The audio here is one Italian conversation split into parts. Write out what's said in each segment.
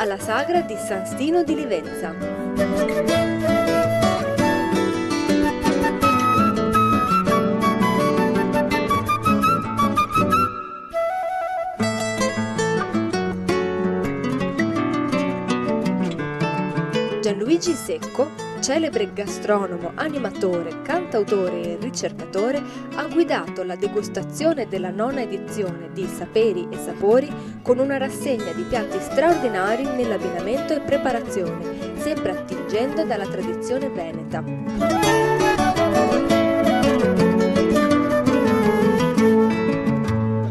alla sagra di San Stino di Livenza. Gianluigi Secco, celebre gastronomo, animatore, cantautore e ricercatore, ha guidato la degustazione della 9ª edizione di Saperi e Sapori con una rassegna di piatti straordinari nell'abbinamento e preparazione, sempre attingendo dalla tradizione veneta.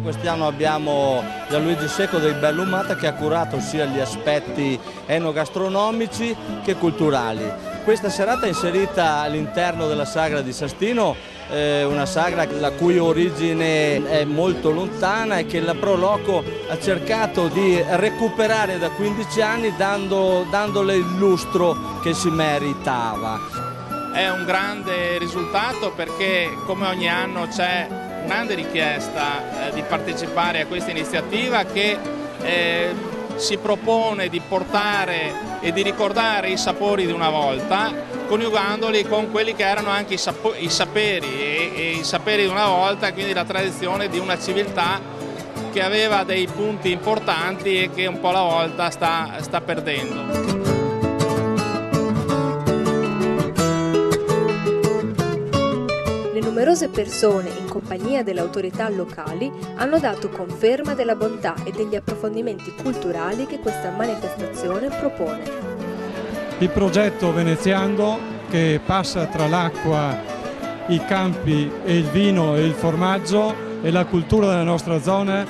Quest'anno abbiamo Gianluigi Secco dei Bellumata che ha curato sia gli aspetti enogastronomici che culturali. Questa serata è inserita all'interno della sagra di San Stino, una sagra la cui origine è molto lontana e che la Pro Loco ha cercato di recuperare da 15 anni dandole il lustro che si meritava. È un grande risultato perché come ogni anno c'è grande richiesta di partecipare a questa iniziativa che si propone di portare e di ricordare i sapori di una volta, coniugandoli con quelli che erano anche i saperi e i saperi di una volta, quindi la tradizione di una civiltà che aveva dei punti importanti e che un po' alla volta sta perdendo. Numerose persone in compagnia delle autorità locali hanno dato conferma della bontà e degli approfondimenti culturali che questa manifestazione propone. Il progetto veneziano che passa tra l'acqua, i campi e il vino e il formaggio e la cultura della nostra zona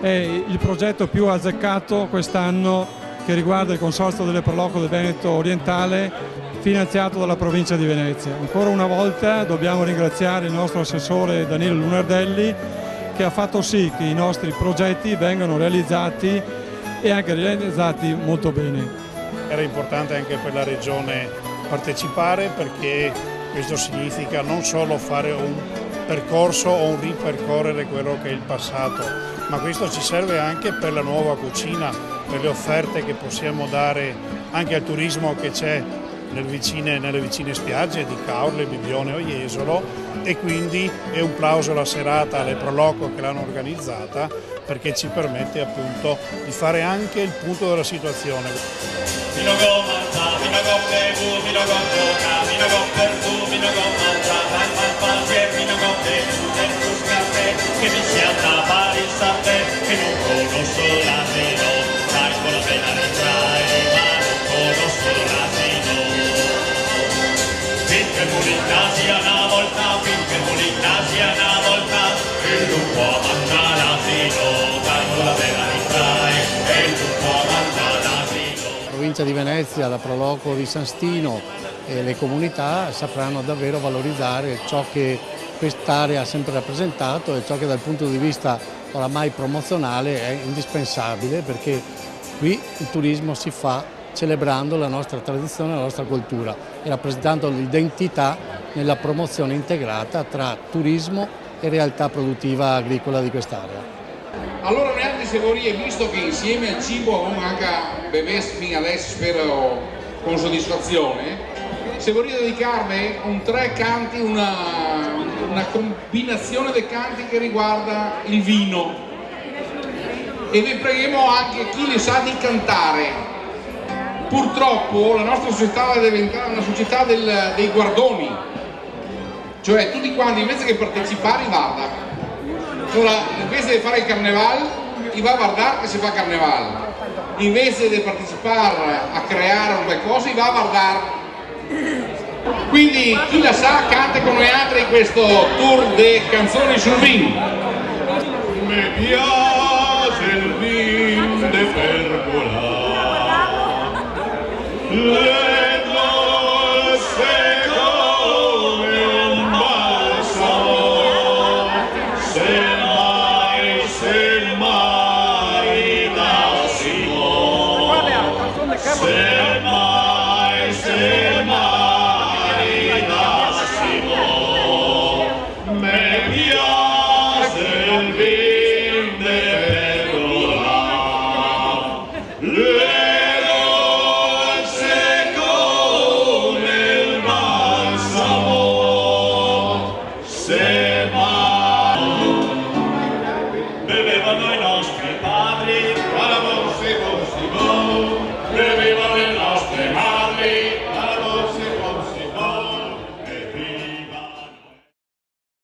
è il progetto più azzeccato quest'anno che riguarda il Consorzio delle Pro Loco del Veneto Orientale finanziato dalla provincia di Venezia. Ancora una volta dobbiamo ringraziare il nostro assessore Danilo Lunardelli che ha fatto sì che i nostri progetti vengano realizzati e anche realizzati molto bene. Era importante anche per la Regione partecipare perché questo significa non solo fare un percorso o un ripercorrere quello che è il passato, ma questo ci serve anche per la nuova cucina, per le offerte che possiamo dare anche al turismo che c'è nelle vicine spiagge di Caorle, Bibione o Jesolo, e quindi è un plauso alla serata alle Pro Loco che l'hanno organizzata perché ci permette appunto di fare anche il punto della situazione. La provincia di Venezia, la Pro Loco di San Stino e le comunità sapranno davvero valorizzare ciò che quest'area ha sempre rappresentato e ciò che dal punto di vista oramai promozionale è indispensabile, perché qui il turismo si fa celebrando la nostra tradizione, la nostra cultura e rappresentando l'identità nella promozione integrata tra turismo e realtà produttiva agricola di quest'area. Allora Neanti Sevorie, visto che insieme al cibo avevamo anche bevuto fino adesso, spero con soddisfazione, se vorrei dedicarvi un 3 canti, una combinazione di canti che riguarda il vino, e vi preghiamo anche chi le sa di cantare. Purtroppo la nostra società è diventata una società dei guardoni, cioè tutti quanti invece che partecipare guarda. Allora, invece di fare il carnaval, chi va a guardare che si fa carnaval, invece di partecipare a creare un bel cosa, va a guardare. Quindi chi la sa canta con noi altri in questo tour di canzoni sul vino. Mi piace il vino de pergola.